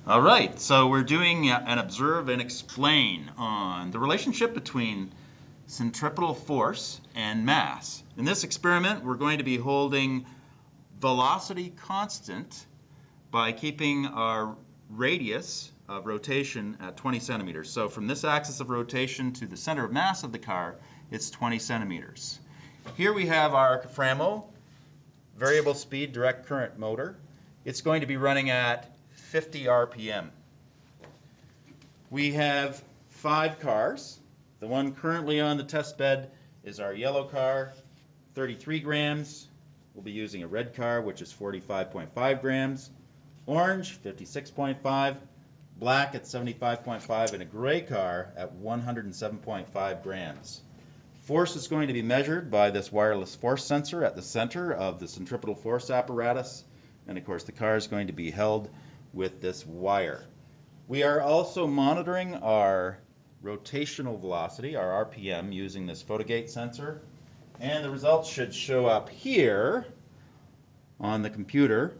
All right, so we're doing an observe and explain on the relationship between centripetal force and mass. In this experiment, we're going to be holding velocity constant by keeping our radius of rotation at 20 centimeters. So from this axis of rotation to the center of mass of the car, it's 20 centimeters. Here we have our Framo variable speed direct current motor. It's going to be running at 50 RPM. We have 5 cars. The one currently on the test bed is our yellow car, 33 grams. We'll be using a red car, which is 45.5 grams, orange, 56.5, black at 75.5, and a gray car at 107.5 grams. Force is going to be measured by this wireless force sensor at the center of the centripetal force apparatus, and of course the car is going to be held with this wire. We are also monitoring our rotational velocity, our RPM, using this photogate sensor, and the results should show up here on the computer.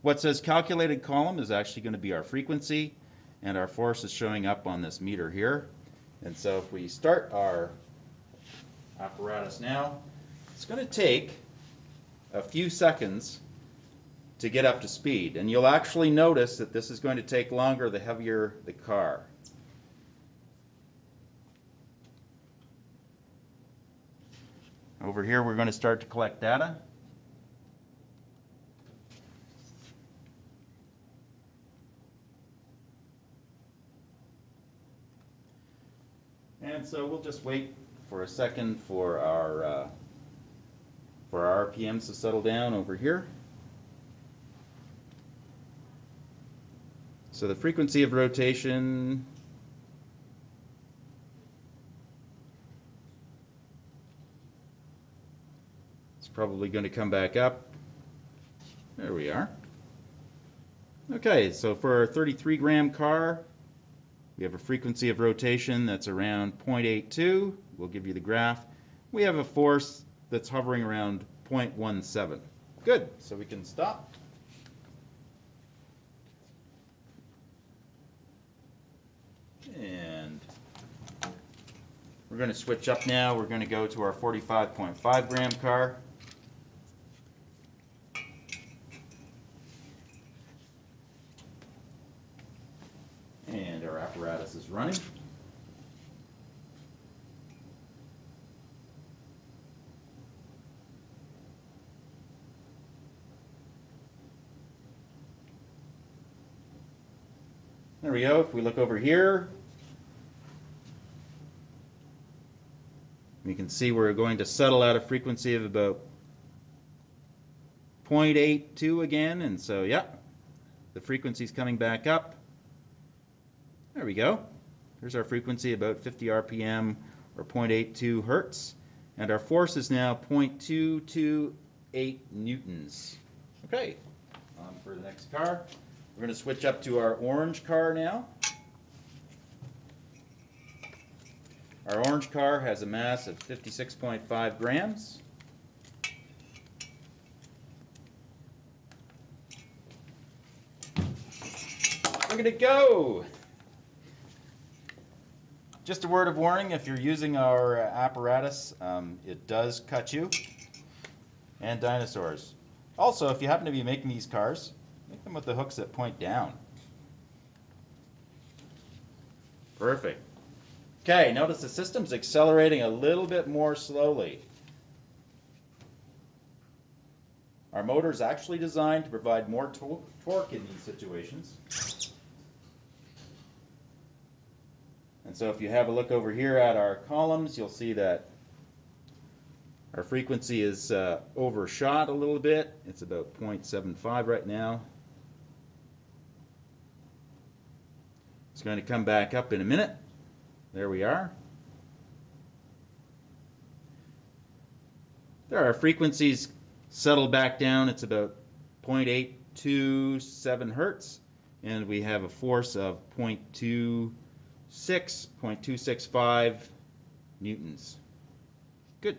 What says calculated column is actually going to be our frequency, and our force is showing up on this meter here. And so if we start our apparatus now, it's going to take a few seconds to get up to speed, and you'll actually notice that this is going to take longer the heavier the car. Over here we're going to start to collect data. And so we'll just wait for a second for our RPMs to settle down over here. So the frequency of rotation is probably going to come back up. There we are. Okay, so for our 33 gram car, we have a frequency of rotation that's around 0.82. We'll give you the graph. We have a force that's hovering around 0.17. Good, so we can stop. And we're going to switch up now. We're going to go to our 45.5 gram car. And our apparatus is running. There we go. If we look over here, we can see we're going to settle at a frequency of about 0.82 again, and so yeah, the frequency's coming back up. There we go. Here's our frequency, about 50 RPM or 0.82 hertz, and our force is now 0.228 newtons. Okay, on for the next car. We're going to switch up to our orange car now. Our orange car has a mass of 56.5 grams. Look at it go! Just a word of warning, if you're using our apparatus, it does cut you, and dinosaurs. Also, if you happen to be making these cars, make them with the hooks that point down. Perfect. Okay, notice the system's accelerating a little bit more slowly. Our motor is actually designed to provide more torque in these situations. And so if you have a look over here at our columns, you'll see that our frequency is overshot a little bit. It's about 0.75 right now. It's going to come back up in a minute. There we are. There are frequencies settled back down. It's about 0.827 hertz, and we have a force of 0.265 newtons. Good.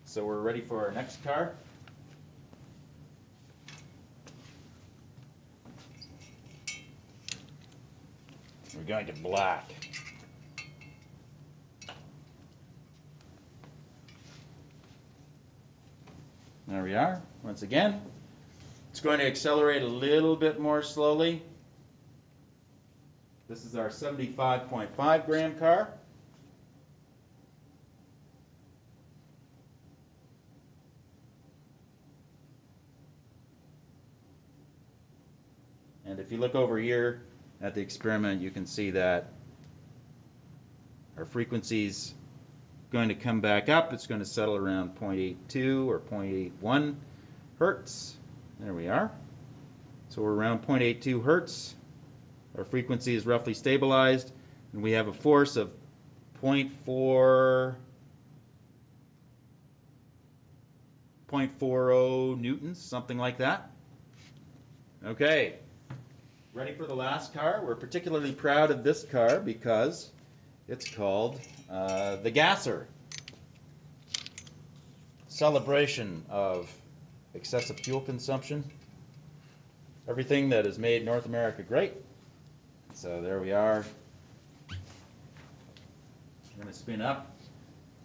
So we're ready for our next car. We're going to black. There we are. Once again, it's going to accelerate a little bit more slowly. This is our 75.5 gram car. And if you look over here at the experiment, you can see that our frequency's going to come back up. It's going to settle around 0.82 or 0.81 hertz. There we are. So we're around 0.82 hertz. Our frequency is roughly stabilized, and we have a force of 0.40 newtons, something like that. Okay. Ready for the last car. We're particularly proud of this car because it's called the Gasser. Celebration of excessive fuel consumption. Everything that has made North America great. So there we are. I'm going to spin up.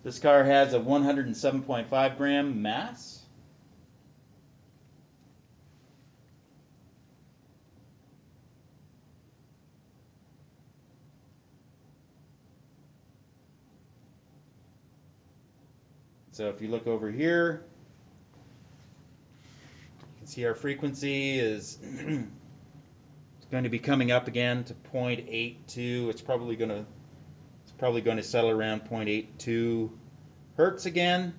This car has a 107.5 gram mass. So if you look over here, you can see our frequency is it's going to be coming up again to 0.82. It's probably going to settle around 0.82 hertz again.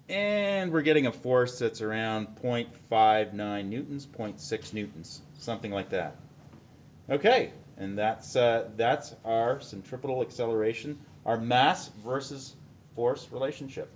And we're getting a force that's around 0.59 newtons, 0.6 newtons, something like that. Okay, and that's our centripetal acceleration, our mass versus force relationship.